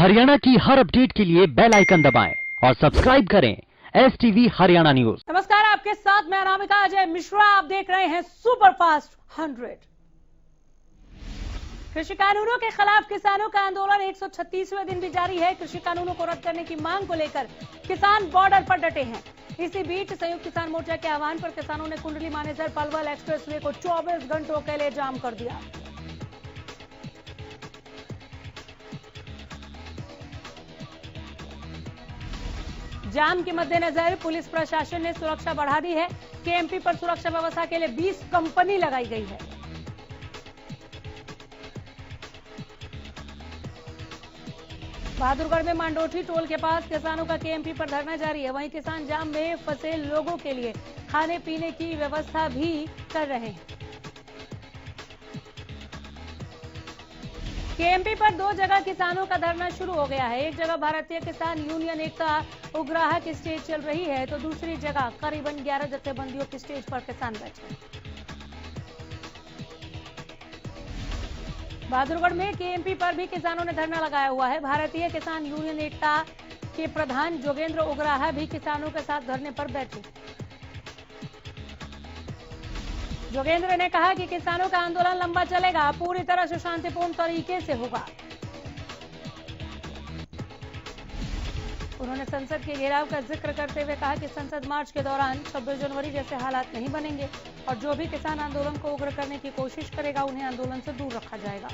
हरियाणा की हर अपडेट के लिए बेल आइकन दबाएं और सब्सक्राइब करें STV हरियाणा न्यूज। नमस्कार, आपके साथ मैं अनामिका अजय मिश्रा। आप देख रहे हैं सुपरफास्ट 100। कृषि कानूनों के खिलाफ किसानों का आंदोलन 136वें दिन भी जारी है। कृषि कानूनों को रद्द करने की मांग को लेकर किसान बॉर्डर पर डटे हैं। इसी बीच संयुक्त किसान मोर्चा के आह्वान पर किसानों ने कुंडली मानेसर पलवल एक्सप्रेसवे को 24 घंटों के लिए जाम कर दिया। जाम के मद्देनजर पुलिस प्रशासन ने सुरक्षा बढ़ा दी है। KMP पर सुरक्षा व्यवस्था के लिए 20 कंपनी लगाई गई है। बहादुरगढ़ में मांडोठी टोल के पास किसानों का KMP पर धरना जारी है। वहीं किसान जाम में फंसे लोगों के लिए खाने पीने की व्यवस्था भी कर रहे हैं। KMP पर 2 जगह किसानों का धरना शुरू हो गया है। एक जगह भारतीय किसान यूनियन एकता उग्राहा की स्टेज चल रही है, तो दूसरी जगह करीबन 11 जत्थेबंदियों की स्टेज पर किसान बैठे। बहादुरगढ़ में KMP पर भी किसानों ने धरना लगाया हुआ है। भारतीय किसान यूनियन एकता के प्रधान जोगेंद्र उग्राहा भी किसानों के साथ धरने पर बैठे। जोगेंद्र ने कहा कि किसानों का आंदोलन लंबा चलेगा, पूरी तरह से शांतिपूर्ण तरीके से होगा। उन्होंने संसद के घेराव का जिक्र करते हुए कहा कि संसद मार्च के दौरान 26 जनवरी जैसे हालात नहीं बनेंगे और जो भी किसान आंदोलन को उग्र करने की कोशिश करेगा उन्हें आंदोलन से दूर रखा जाएगा।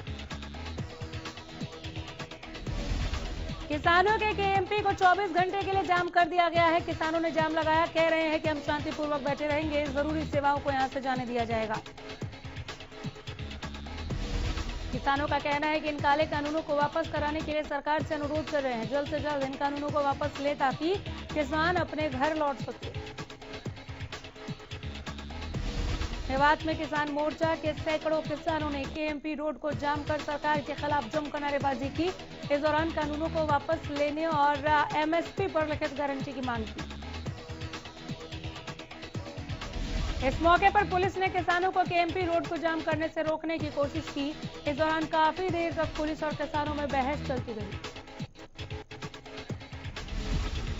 किसानों के KMP को 24 घंटे के लिए जाम कर दिया गया है। किसानों ने जाम लगाया, कह रहे हैं कि हम शांतिपूर्वक बैठे रहेंगे, जरूरी सेवाओं को यहां से जाने दिया जाएगा। किसानों का कहना है कि इन काले कानूनों को वापस कराने के लिए सरकार से अनुरोध कर रहे हैं। जल्द से जल्द इन कानूनों को वापस ले ताकि किसान अपने घर लौट सके। मेवात में किसान मोर्चा के सैकड़ों किसानों ने KMP रोड को जाम कर सरकार के खिलाफ जमकर नारेबाजी की। इस दौरान कानूनों को वापस लेने और MSP पर लिखित गारंटी की मांग की। इस मौके पर पुलिस ने किसानों को KMP रोड को जाम करने से रोकने की कोशिश की। इस दौरान काफी देर तक पुलिस और किसानों में बहस चलती रही।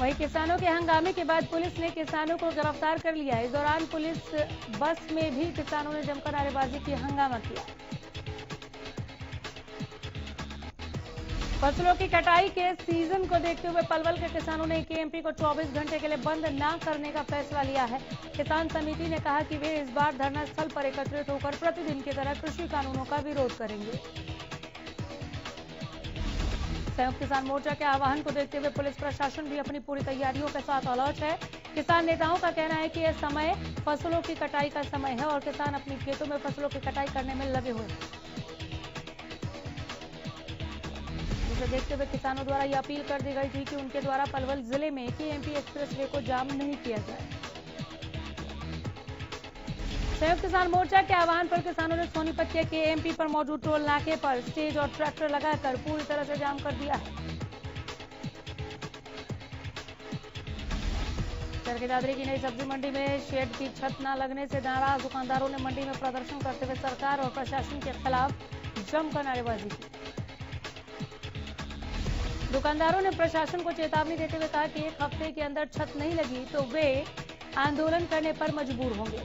वहीं किसानों के हंगामे के बाद पुलिस ने किसानों को गिरफ्तार कर लिया। इस दौरान पुलिस बस में भी किसानों ने जमकर नारेबाजी की, हंगामा किया। फसलों की कटाई के सीजन को देखते हुए पलवल के किसानों ने KMP को 24 घंटे के लिए बंद न करने का फैसला लिया है। किसान समिति ने कहा कि वे इस बार धरना स्थल पर एकत्रित होकर प्रतिदिन की तरह कृषि कानूनों का विरोध करेंगे। संयुक्त किसान मोर्चा के आह्वान को देखते हुए पुलिस प्रशासन भी अपनी पूरी तैयारियों के साथ अलर्ट है। किसान नेताओं का कहना है कि यह समय फसलों की कटाई का समय है और किसान अपनी खेतों में फसलों की कटाई करने में लगे हुए हैं। जिसे देखते हुए किसानों द्वारा यह अपील कर दी गई थी कि उनके द्वारा पलवल जिले में KMP एक्सप्रेसवे को जाम नहीं किया जाए। संयुक्त किसान मोर्चा के आह्वान पर किसानों ने सोनीपत के KMP पर मौजूद टोल नाके पर स्टेज और ट्रैक्टर लगाकर पूरी तरह से जाम कर दिया है। सरकेदादरी की नई सब्जी मंडी में शेड की छत न लगने से नाराज दुकानदारों ने मंडी में प्रदर्शन करते हुए सरकार और प्रशासन के खिलाफ जमकर नारेबाजी की। दुकानदारों ने प्रशासन को चेतावनी देते हुए कहा कि 1 हफ्ते के अंदर छत नहीं लगी तो वे आंदोलन करने पर मजबूर होंगे।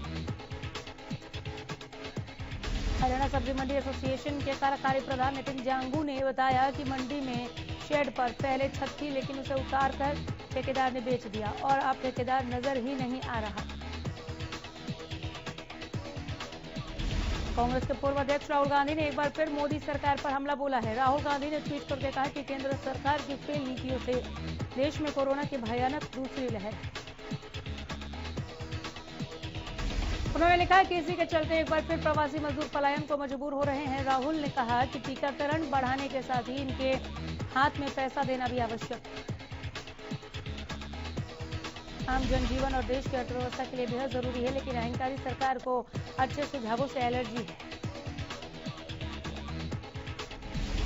हरियाणा सब्जी मंडी एसोसिएशन के कार्यकारी प्रधान नितिन जांगू ने बताया कि मंडी में शेड पर पहले छत थी, लेकिन उसे उतारकर ठेकेदार ने बेच दिया और अब ठेकेदार नजर ही नहीं आ रहा। कांग्रेस के पूर्व अध्यक्ष राहुल गांधी ने एक बार फिर मोदी सरकार पर हमला बोला है। राहुल गांधी ने ट्वीट करके कहा कि केंद्र सरकार की फेल नीतियों से देश में कोरोना की भयानक दूसरी लहर। उन्होंने लिखा कि इसी के चलते एक बार फिर प्रवासी मजदूर पलायन को मजबूर हो रहे हैं। राहुल ने कहा कि टीकाकरण बढ़ाने के साथ ही इनके हाथ में पैसा देना भी आवश्यक है। आम जनजीवन और देश की अर्थव्यवस्था के लिए बेहद जरूरी है, लेकिन अहंकारी सरकार को अच्छे सुझावों से एलर्जी है।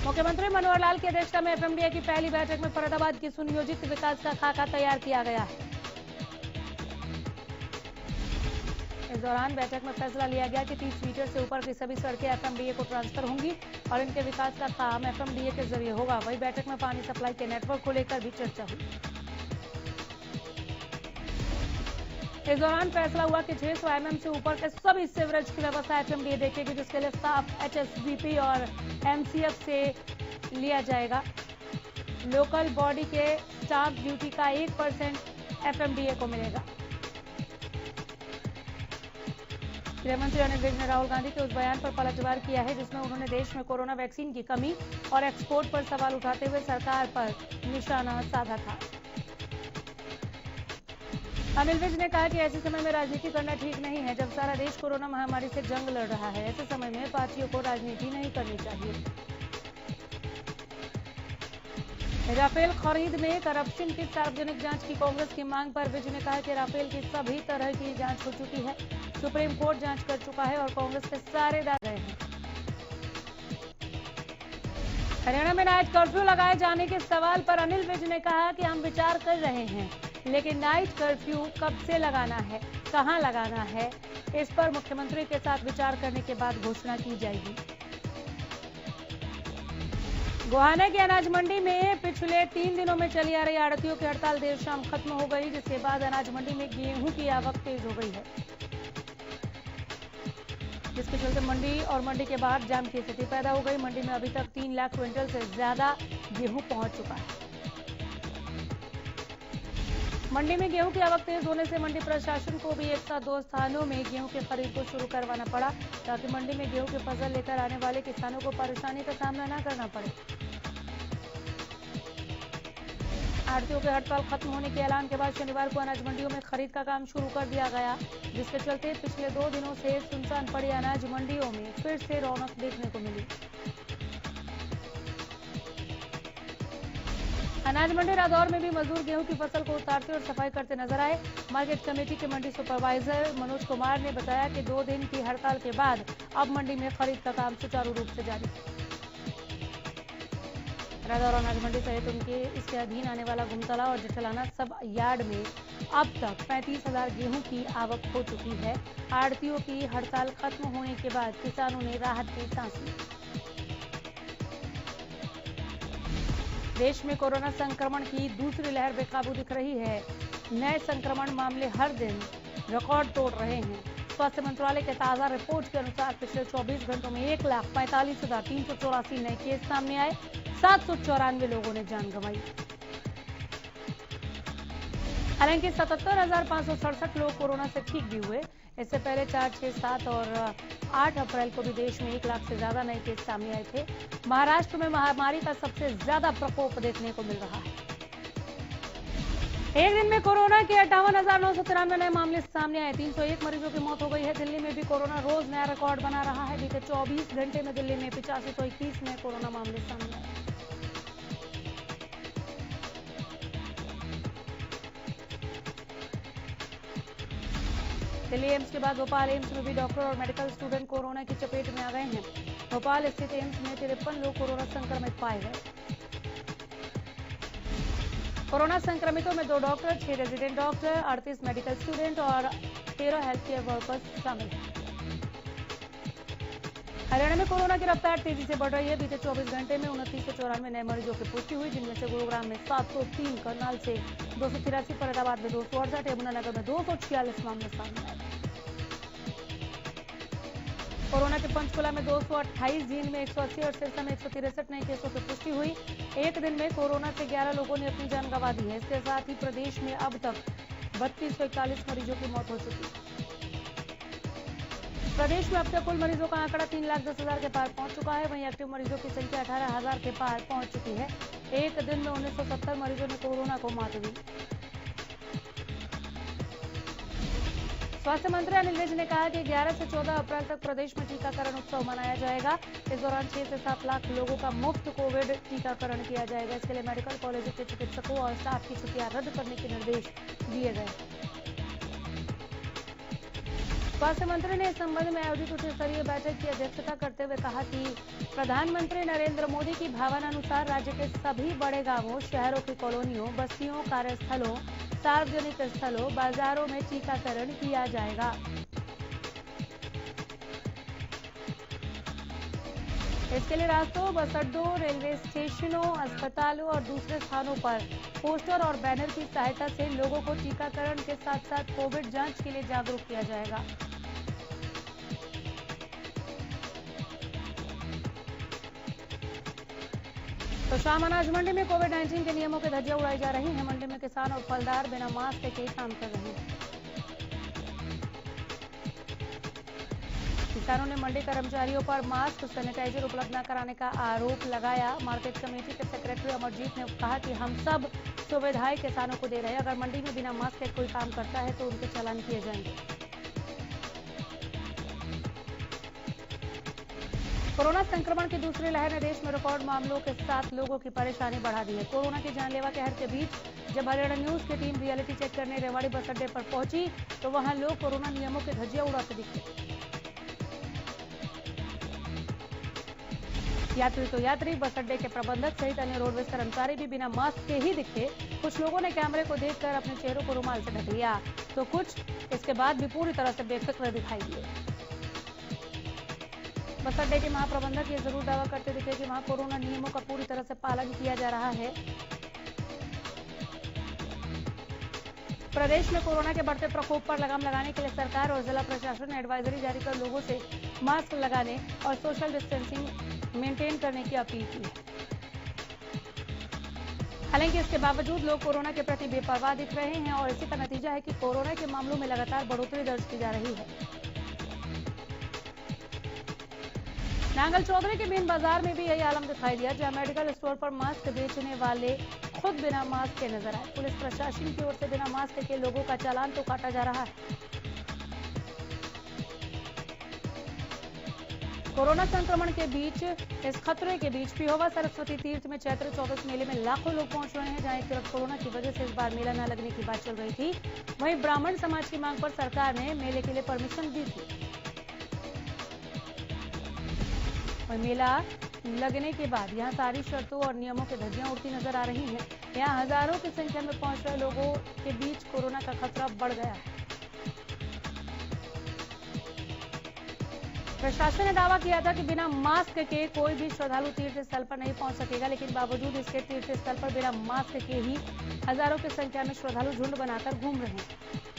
मुख्यमंत्री मनोहर लाल की अध्यक्षता में FMDA की पहली बैठक में फरीदाबाद की सुनियोजित विकास का खाका तैयार किया गया है। इस दौरान बैठक में फैसला लिया गया कि 30 मीटर से ऊपर की सभी सड़कें एफएमडीए को ट्रांसफर होंगी और इनके विकास का काम एफएमडीए के जरिए होगा। वहीं बैठक में पानी सप्लाई के नेटवर्क को लेकर भी चर्चा हुई। इस दौरान फैसला हुआ कि 600 mm से ऊपर के सभी सीवरेज की व्यवस्था एफएमडीए देखेगी, जिसके लिए स्टाफ एचएसबीपी और एमसीएफ से लिया जाएगा। लोकल बॉडी के स्टाफ ड्यूटी का 1% एफएमडीए को मिलेगा। गृहमंत्री अनिल विज ने राहुल गांधी के उस बयान पर पलटवार किया है जिसमें उन्होंने देश में कोरोना वैक्सीन की कमी और एक्सपोर्ट पर सवाल उठाते हुए सरकार पर निशाना साधा था। अनिल विज ने कहा कि ऐसे समय में राजनीति करना ठीक नहीं है। जब सारा देश कोरोना महामारी से जंग लड़ रहा है, ऐसे समय में पार्टियों को राजनीति नहीं करनी चाहिए। राफेल खरीद में करप्शन की सार्वजनिक जांच की कांग्रेस की मांग पर विज ने कहा कि राफेल की सभी तरह की जांच हो चुकी है, सुप्रीम कोर्ट जांच कर चुका है और कांग्रेस के सारे दावे हैं। हरियाणा में नाइट कर्फ्यू लगाए जाने के सवाल पर अनिल विज ने कहा कि हम विचार कर रहे हैं, लेकिन नाइट कर्फ्यू कब से लगाना है, कहां लगाना है, इस पर मुख्यमंत्री के साथ विचार करने के बाद घोषणा की जाएगी। गोहाना की अनाज मंडी में पिछले 3 दिनों में चली आ रही आड़तियों की हड़ताल देर शाम खत्म हो गई, जिसके बाद अनाज मंडी में गेहूं की आवक तेज हो गई है, जिसके चलते मंडी और मंडी के बाहर जाम की स्थिति पैदा हो गई। मंडी में अभी तक 3 लाख क्विंटल से ज्यादा गेहूं पहुंच चुका है। मंडी में गेहूं की आवक तेज होने से मंडी प्रशासन को भी एक साथ 2 स्थानों में गेहूं की खरीद को शुरू करवाना पड़ा, ताकि मंडी में गेहूं की फसल लेकर आने वाले किसानों को परेशानी का सामना न करना पड़े। आड़तियों की हड़ताल खत्म होने के ऐलान के बाद शनिवार को अनाज मंडियों में खरीद का काम शुरू कर दिया गया, जिसके चलते पिछले 2 दिनों से सुनसान पड़ी अनाज मंडियों में फिर से रौनक देखने को मिली। अनाज मंडी रादौर में भी मजदूर गेहूं की फसल को उतारते और सफाई करते नजर आए। मार्केट कमेटी के मंडी सुपरवाइजर मनोज कुमार ने बताया कि 2 दिन की हड़ताल के बाद अब मंडी में खरीद का काम सुचारू रूप से जारी है। रादौर अनाज मंडी सहित उनके इसके अधीन आने वाला गुमतला और जठलाना सब यार्ड में अब तक 35,000 गेहूं की आवक हो चुकी है। आड़तियों की हड़ताल खत्म होने के बाद किसानों ने राहत की सांस ली। देश में कोरोना संक्रमण की दूसरी लहर बेकाबू दिख रही है। नए संक्रमण मामले हर दिन रिकॉर्ड तोड़ रहे हैं। स्वास्थ्य मंत्रालय के ताजा रिपोर्ट के अनुसार पिछले 24 घंटों में 1,45,384 नए केस सामने आए। 794 लोगों ने जान गंवाई। हालांकि 77,567 लोग कोरोना से ठीक भी हुए। इससे पहले 4, 6, 7 और 8 अप्रैल को भी देश में 1 लाख से ज्यादा नए केस सामने आए थे। महाराष्ट्र में महामारी का सबसे ज्यादा प्रकोप देखने को मिल रहा है। एक दिन में कोरोना के 58,993 नए मामले सामने आए। 301 मरीजों की मौत हो गई है। दिल्ली में भी कोरोना रोज नया रिकॉर्ड बना रहा है। बीते 24 घंटे में दिल्ली में 8521 नए कोरोना मामले सामने आए। दिल्ली एम्स के बाद भोपाल एम्स में भी डॉक्टर और मेडिकल स्टूडेंट कोरोना की चपेट में आ गए हैं। भोपाल स्थित एम्स में 53 लोग कोरोना संक्रमित पाए गए। कोरोना संक्रमितों में 2 doctor, 6 resident doctor, 38 medical student और 13 हेल्थ केयर वर्कर्स शामिल हैं। हरियाणा में कोरोना की रफ्तार तेजी से बढ़ रही है। बीते 24 घंटे में 29 से 94 नए मरीजों की पुष्टि हुई, जिनमें से गुरुग्राम में 703, करनाल से 283, फरीदाबाद में 268, यमुनानगर में 246 मामले सामने आए। कोरोना के पंचकुला में 228, जींद में 180 और सिरसा में 163 नए केसों की पुष्टि हुई। एक दिन में कोरोना से 11 लोगों ने अपनी जान गंवा दी है। इसके साथ ही प्रदेश में अब तक 3241 मरीजों की मौत हो चुकी है। प्रदेश में अब तक कुल मरीजों का आंकड़ा 3,10,000 के पार पहुंच चुका है। वहीं एक्टिव मरीजों की संख्या 18,000 के पार पहुंच चुकी है। एक दिन में 1970 मरीजों ने कोरोना को मात दी। स्वास्थ्य मंत्री अनिल विज ने कहा कि 11 से 14 अप्रैल तक प्रदेश में टीकाकरण उत्सव मनाया जाएगा। इस दौरान 6 से 7 लाख लोगों का मुफ्त कोविड टीकाकरण किया जाएगा। इसके लिए मेडिकल कॉलेजों के चिकित्सकों और स्टाफ की छुट्टियां रद्द करने के निर्देश दिए गए। स्वास्थ्य मंत्री ने इस संबंध में आयोजित उच्च स्तरीय बैठक की अध्यक्षता करते हुए कहा कि प्रधानमंत्री नरेंद्र मोदी की भावनानुसार राज्य के सभी बड़े गांवों, शहरों की कॉलोनियों, बस्तियों, कार्यस्थलों, सार्वजनिक स्थलों, बाजारों में टीकाकरण किया जाएगा। इसके लिए रास्तों, बस अड्डों, रेलवे स्टेशनों, अस्पतालों और दूसरे स्थानों पर पोस्टर और बैनर की सहायता से लोगों को टीकाकरण के साथ साथ कोविड जांच के लिए जागरूक किया जाएगा। तो शाम अनाज मंडी में कोविड-19 के नियमों की धज्जियां उड़ाई जा रही हैं। मंडी में किसान और फलदार बिना मास्क के काम कर रहे हैं। किसानों ने मंडी कर्मचारियों पर मास्क, सैनिटाइजर उपलब्ध न कराने का आरोप लगाया। मार्केट कमेटी के सेक्रेटरी अमरजीत ने कहा कि हम सब सुविधाएं किसानों को दे रहे हैं। अगर मंडी में बिना मास्क के कोई काम करता है तो उनके चालान किए जाएंगे। कोरोना संक्रमण की दूसरी लहर ने देश में रिकॉर्ड मामलों के साथ लोगों की परेशानी बढ़ा दी है। कोरोना की जानलेवा कहर के बीच जब हरियाणा न्यूज की टीम रियलिटी चेक करने रेवाड़ी बस अड्डे पर पहुंची तो वहां लोग कोरोना नियमों की धज्जियां उड़ाते दिखे। यात्री तो यात्री, बस अड्डे के प्रबंधक सहित अन्य रोडवेज कर्मचारी भी बिना मास्क के ही दिखे। कुछ लोगों ने कैमरे को देखकर अपने चेहरों को रुमाल से ढक लिया तो कुछ इसके बाद भी पूरी तरह से बेफिक्र दिखाई दिए। बस अड्डे के महाप्रबंधक ये जरूर दावा करते दिखे कि वहां कोरोना नियमों का पूरी तरह से पालन किया जा रहा है। प्रदेश में कोरोना के बढ़ते प्रकोप पर लगाम लगाने के लिए सरकार और जिला प्रशासन ने एडवाइजरी जारी कर लोगों से मास्क लगाने और सोशल डिस्टेंसिंग मेंटेन करने की अपील की है। हालांकि इसके बावजूद लोग कोरोना के प्रति बेपरवाह दिख रहे हैं और इसी का नतीजा है कि कोरोना के मामलों में लगातार बढ़ोतरी दर्ज की जा रही है। नांगल चौधरी के मेन बाजार में भी यही आलम दिखाई दिया, जहां मेडिकल स्टोर पर मास्क बेचने वाले खुद बिना मास्क के नजर आए। पुलिस प्रशासन की ओर से बिना मास्क के लोगों का चालान तो काटा जा रहा है। कोरोना संक्रमण के बीच, इस खतरे के बीच पिहोवा सरस्वती तीर्थ में चैत्र चौदस मेले में लाखों लोग पहुंच रहे हैं। जहां एक तरफ कोरोना की वजह से इस बार मेला न लगने की बात चल रही थी, वहीं ब्राह्मण समाज की मांग पर सरकार ने मेले के लिए परमिशन दी थी। और मेला लगने के बाद यहां सारी शर्तों और नियमों की धज्जियां उड़ती नजर आ रही हैं। यहां हजारों की संख्या में पहुंच रहे लोगों के बीच कोरोना का खतरा बढ़ गया है। प्रशासन ने दावा किया था कि बिना मास्क के कोई भी श्रद्धालु तीर्थ स्थल पर नहीं पहुंच सकेगा, लेकिन बावजूद इसके तीर्थ स्थल पर बिना मास्क के ही हजारों की संख्या में श्रद्धालु झुंड बनाकर घूम रहे हैं।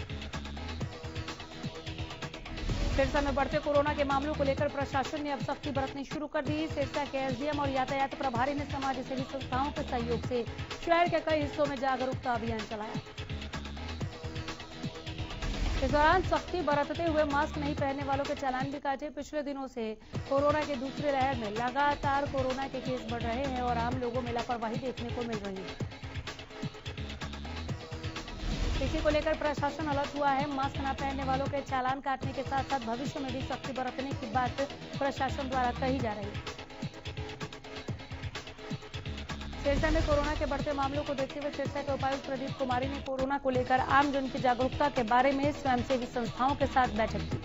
सिरसा में बढ़ते कोरोना के मामलों को लेकर प्रशासन ने अब सख्ती बरतनी शुरू कर दी। सिरसा के एसडीएम और यातायात प्रभारी ने समाज सेवी संस्थाओं के सहयोग से शहर के कई हिस्सों में जागरूकता अभियान चलाया। इस दौरान सख्ती बरतते हुए मास्क नहीं पहनने वालों के चालान भी काटे। पिछले दिनों से कोरोना की दूसरी लहर में लगातार कोरोना के केस बढ़ रहे हैं और आम लोगों में लापरवाही देखने को मिल रही है। इसी को लेकर प्रशासन अलर्ट हुआ है। मास्क न पहनने वालों के चालान काटने के साथ साथ भविष्य में भी सख्ती बरतने की बात प्रशासन द्वारा कही जा रही है। सिरसा में कोरोना के बढ़ते मामलों को देखते हुए सिरसा के उपायुक्त प्रदीप कुमारी ने कोरोना को लेकर आमजन की जागरूकता के बारे में स्वयंसेवी संस्थाओं के साथ बैठक की।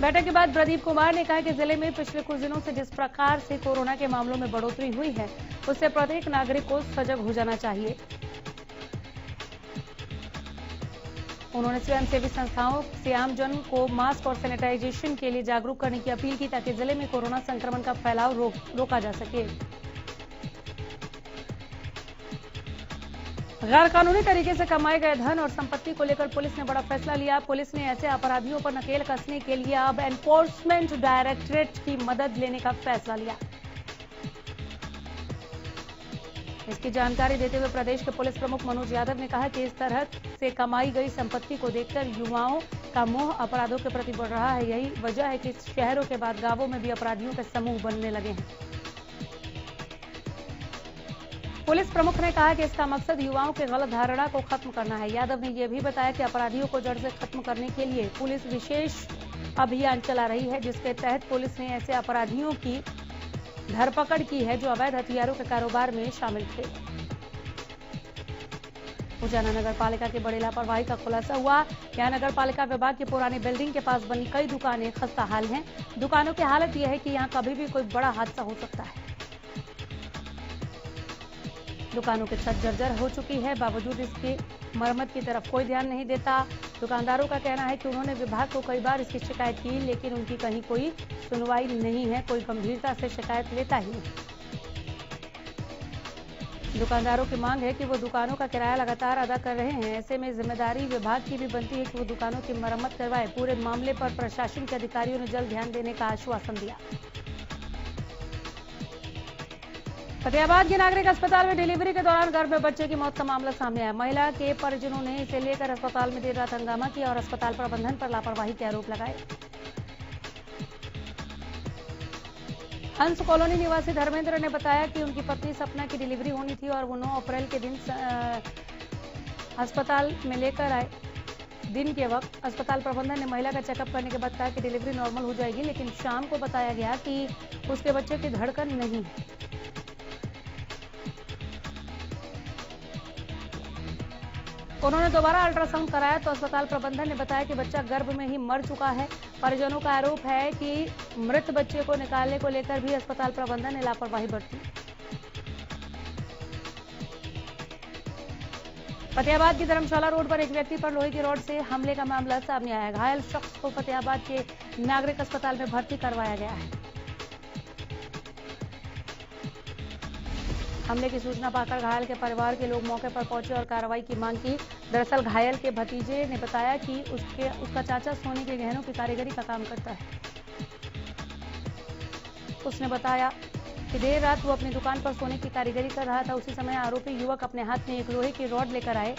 बैठक के बाद प्रदीप कुमार ने कहा कि जिले में पिछले कुछ दिनों से जिस प्रकार से कोरोना के मामलों में बढ़ोतरी हुई है, उससे प्रत्येक नागरिक को सजग हो जाना चाहिए। उन्होंने स्वयंसेवी संस्थाओं से आमजन को मास्क और सैनिटाइजेशन के लिए जागरूक करने की अपील की ताकि जिले में कोरोना संक्रमण का फैलाव रोका जा सके। गैर कानूनी तरीके से कमाए गए धन और संपत्ति को लेकर पुलिस ने बड़ा फैसला लिया। पुलिस ने ऐसे अपराधियों पर नकेल कसने के लिए अब एनफोर्समेंट डायरेक्टरेट की मदद लेने का फैसला लिया। इसकी जानकारी देते हुए प्रदेश के पुलिस प्रमुख मनोज यादव ने कहा कि इस तरह से कमाई गई संपत्ति को देखकर युवाओं का मोह अपराधों के प्रति बढ़ रहा है। यही वजह है कि शहरों के बाद गांवों में भी अपराधियों के समूह बनने लगे हैं। पुलिस प्रमुख ने कहा कि इसका मकसद युवाओं के गलत धारणा को खत्म करना है। यादव ने यह भी बताया कि अपराधियों को जड़ से खत्म करने के लिए पुलिस विशेष अभियान चला रही है, जिसके तहत पुलिस ने ऐसे अपराधियों की धरपकड़ की है जो अवैध हथियारों के कारोबार में शामिल थे। उजाना नगर पालिका की बड़ी लापरवाही का खुलासा हुआ। यहां नगर पालिका विभाग की पुरानी बिल्डिंग के पास बनी कई दुकानें खस्ता हाल हैं। दुकानों की हालत यह है कि यहां कभी भी कोई बड़ा हादसा हो सकता है। दुकानों की छत जर्जर हो चुकी है, बावजूद इसके मरम्मत की तरफ कोई ध्यान नहीं देता। दुकानदारों का कहना है कि उन्होंने विभाग को कई बार इसकी शिकायत की, लेकिन उनकी कहीं कोई सुनवाई नहीं है, कोई गंभीरता से शिकायत लेता ही नहीं। दुकानदारों की मांग है कि वो दुकानों का किराया लगातार अदा कर रहे हैं। ऐसे में जिम्मेदारी विभाग की भी बनती है कि वो दुकानों की मरम्मत करवाए। पूरे मामले पर प्रशासन के अधिकारियों ने जल्द ध्यान देने का आश्वासन दिया। फतेहाबाद के नागरिक अस्पताल में डिलीवरी के दौरान गर्भ में बच्चे की मौत का मामला सामने आया। महिला के परिजनों ने इसे लेकर अस्पताल में देर रात हंगामा किया और अस्पताल प्रबंधन पर लापरवाही के आरोप लगाए। हंस कॉलोनी निवासी धर्मेंद्र ने बताया कि उनकी पत्नी सपना की डिलीवरी होनी थी और वो 9 अप्रैल के दिन अस्पताल में लेकर आए। दिन के वक्त अस्पताल प्रबंधन ने महिला का चेकअप करने के बाद कहा कि डिलीवरी नॉर्मल हो जाएगी, लेकिन शाम को बताया गया कि उसके बच्चे की धड़कन नहीं है। उन्होंने दोबारा अल्ट्रासाउंड कराया तो अस्पताल प्रबंधन ने बताया कि बच्चा गर्भ में ही मर चुका है। परिजनों का आरोप है कि मृत बच्चे को निकालने को लेकर भी अस्पताल प्रबंधन ने लापरवाही बरती। फतेहाबाद की धर्मशाला रोड पर एक व्यक्ति पर लोहे की रॉड से हमले का मामला सामने आया है। घायल शख्स को फतेहाबाद के नागरिक अस्पताल में भर्ती करवाया गया है। हमले की सूचना पाकर घायल के परिवार के लोग मौके पर पहुंचे और कार्रवाई की मांग की। दरअसल घायल के भतीजे ने बताया कि उसका चाचा सोने के गहनों की कारीगरी का काम करता है। उसने बताया कि देर रात वो अपनी दुकान पर सोने की कारीगरी कर रहा था। उसी समय आरोपी युवक अपने हाथ में एक लोहे की रॉड लेकर आए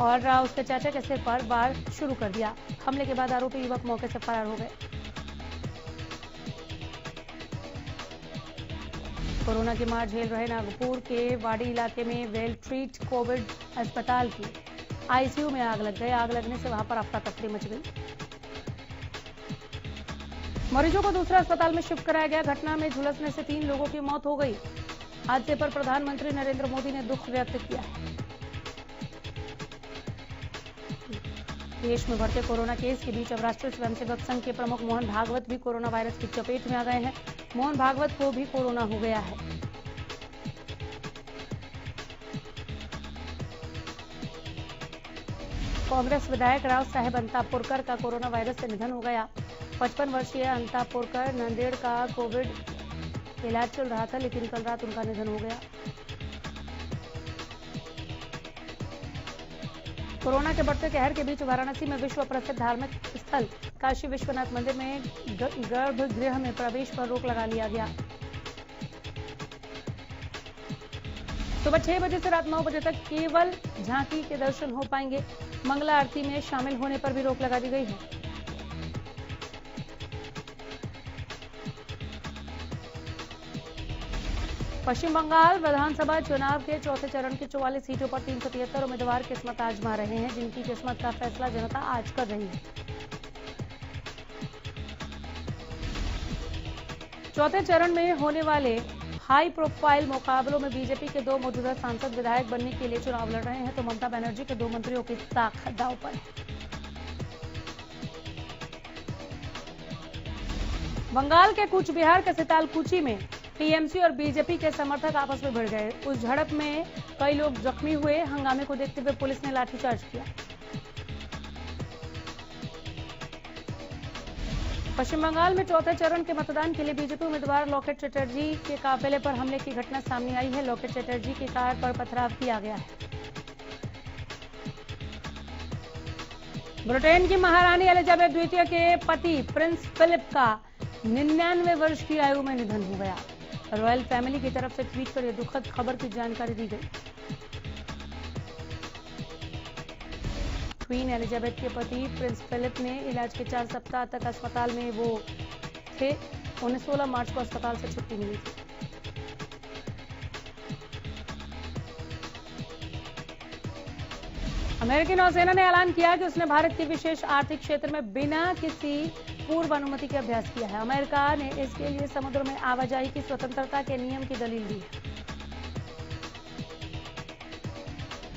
और उसके चाचा के सिर पर वार शुरू कर दिया। हमले के बाद आरोपी युवक मौके से फरार हो गए। कोरोना की मार झेल रहे नागपुर के वाड़ी इलाके में वेल ट्रीट कोविड अस्पताल की आईसीयू में आग लग गई। आग लगने से वहां पर अफरा तफरी मच गई। मरीजों को दूसरे अस्पताल में शिफ्ट कराया गया। घटना में झुलसने से 3 लोगों की मौत हो गई। हादसे पर प्रधानमंत्री नरेंद्र मोदी ने दुख व्यक्त किया है। देश में बढ़ते कोरोना केस के बीच अब राष्ट्रीय स्वयंसेवक संघ के प्रमुख मोहन भागवत भी कोरोना वायरस की चपेट में आ गए हैं। मोहन भागवत को भी कोरोना हो गया है। कांग्रेस विधायक राव साहेब अंतापुरकर का कोरोना वायरस से निधन हो गया। 55 वर्षीय अंतापुरकर नांदेड़ का कोविड इलाज चल रहा था, लेकिन कल रात उनका निधन हो गया। कोरोना के बढ़ते कहर के बीच वाराणसी में विश्व प्रसिद्ध धार्मिक स्थल काशी विश्वनाथ मंदिर में गर्भगृह में प्रवेश पर रोक लगा लिया गया। सुबह 6 बजे से रात 9 बजे तक केवल झांकी के दर्शन हो पाएंगे। मंगला आरती में शामिल होने पर भी रोक लगा दी गई है। पश्चिम बंगाल विधानसभा चुनाव के चौथे चरण की 44 सीटों पर 373 उम्मीदवार किस्मत आजमा रहे हैं, जिनकी किस्मत का फैसला जनता आज कर रही है। चौथे चरण में होने वाले हाई प्रोफाइल मुकाबलों में बीजेपी के 2 मौजूदा सांसद विधायक बनने के लिए चुनाव लड़ रहे हैं, तो ममता बनर्जी के 2 मंत्रियों की साख दांव पर है। बंगाल के कूच बिहार के सितालकुची में टीएमसी और बीजेपी के समर्थक आपस में भिड़ गए। उस झड़प में कई लोग जख्मी हुए। हंगामे को देखते हुए पुलिस ने लाठीचार्ज किया। पश्चिम बंगाल में चौथे चरण के मतदान के लिए बीजेपी उम्मीदवार लॉकेट चटर्जी के काफिले पर हमले की घटना सामने आई है। लॉकेट चटर्जी की कार पर पथराव किया गया है। ब्रिटेन की महारानी एलिजाबेथ द्वितीय के पति प्रिंस फिलिप का 99 वर्ष की आयु में निधन हो गया। रॉयल फैमिली की तरफ से ट्वीट कर यह दुखद खबर की जानकारी दी गई। क्वीन एलिजाबेथ के पति प्रिंस फिलिप ने इलाज के 4 सप्ताह तक अस्पताल में वो थे। उन्हें 16 मार्च को अस्पताल से छुट्टी मिली थी। अमेरिकी नौसेना ने ऐलान किया कि उसने भारत के विशेष आर्थिक क्षेत्र में बिना किसी पूर्व अनुमति के अभ्यास किया है। अमेरिका ने इसके लिए समुद्र में आवाजाही की स्वतंत्रता के नियम की दलील दी है।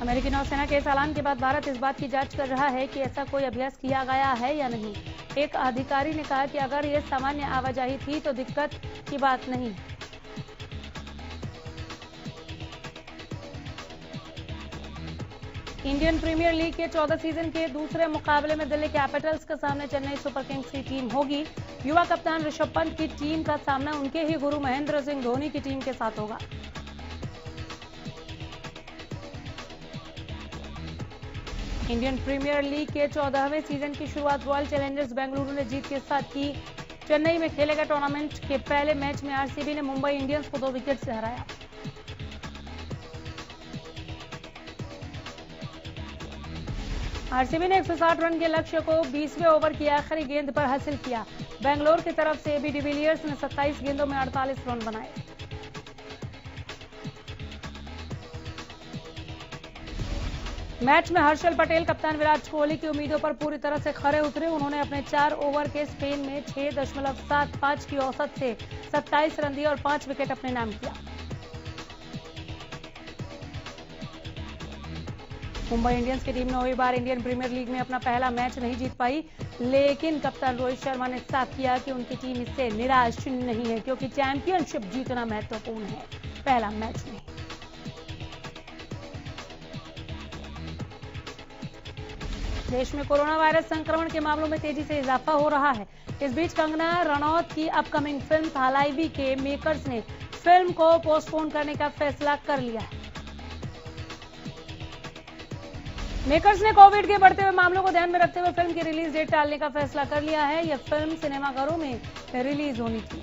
अमेरिकी नौसेना के इस ऐलान के बाद भारत इस बात की जांच कर रहा है कि ऐसा कोई अभ्यास किया गया है या नहीं। एक अधिकारी ने कहा कि अगर यह सामान्य आवाजाही थी तो दिक्कत की बात नहीं है। इंडियन प्रीमियर लीग के 14 सीजन के दूसरे मुकाबले में दिल्ली कैपिटल्स के सामने चेन्नई सुपर किंग्स की टीम होगी। युवा कप्तान ऋषभ पंत की टीम का सामना उनके ही गुरु महेंद्र सिंह धोनी की टीम के साथ होगा। इंडियन प्रीमियर लीग के 14वें सीजन की शुरुआत रॉयल चैलेंजर्स बेंगलुरु ने जीत के साथ की। चेन्नई में खेले गए टूर्नामेंट के पहले मैच में आरसीबी ने मुंबई इंडियंस को 2 विकेट से हराया। आरसीबी ने 160 रन के लक्ष्य को 20वें ओवर की आखिरी गेंद पर हासिल किया। बेंगलोर की तरफ से एबी डिविलियर्स ने 27 गेंदों में 48 रन बनाए। मैच में हर्षल पटेल कप्तान विराट कोहली की उम्मीदों पर पूरी तरह से खरे उतरे। उन्होंने अपने 4 ओवर के स्पेन में 6.75 की औसत से 27 रन दिए और 5 विकेट अपने नाम किया। मुंबई इंडियंस की टीम 9वीं बार इंडियन प्रीमियर लीग में अपना पहला मैच नहीं जीत पाई, लेकिन कप्तान रोहित शर्मा ने साफ किया कि उनकी टीम इससे निराश नहीं है, क्योंकि चैंपियनशिप जीतना महत्वपूर्ण है, पहला मैच नहीं। देश में कोरोना वायरस संक्रमण के मामलों में तेजी से इजाफा हो रहा है। इस बीच कंगना रनौत की अपकमिंग फिल्म थालाईवी के मेकर्स ने फिल्म को पोस्टपोन करने का फैसला कर लिया है। मेकर्स ने कोविड के बढ़ते हुए मामलों को ध्यान में रखते हुए फिल्म की रिलीज डेट टालने का फैसला कर लिया है। यह फिल्म सिनेमाघरों में रिलीज होनी थी।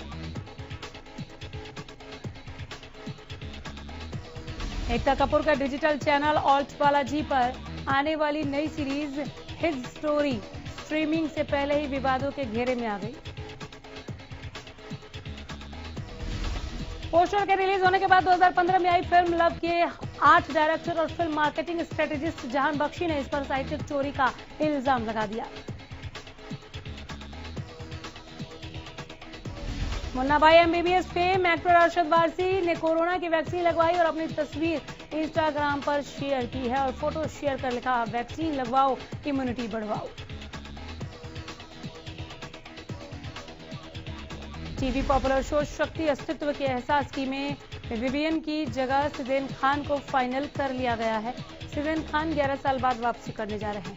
एकता कपूर का डिजिटल चैनल ऑल्ट बालाजी पर आने वाली नई सीरीज हिज स्टोरी स्ट्रीमिंग से पहले ही विवादों के घेरे में आ गई। पोस्टर के रिलीज होने के बाद 2015 में आई फिल्म लव के 8 डायरेक्टर और फिल्म मार्केटिंग स्ट्रेटेजिस्ट जहान बख्शी ने इस पर साहित्यिक चोरी का इल्जाम लगा दिया। मुन्ना भाई MBBS fame actor Arshad Warsi ने कोरोना की वैक्सीन लगवाई और अपनी तस्वीर इंस्टाग्राम पर शेयर की है और फोटो शेयर कर लिखा, वैक्सीन लगवाओ, इम्यूनिटी बढ़वाओ। TV popular show Shakti Astitva के एहसास की में विवियन की जगह सिदेन खान को फाइनल कर लिया गया है। सिदेन खान 11 साल बाद वापसी करने जा रहे हैं।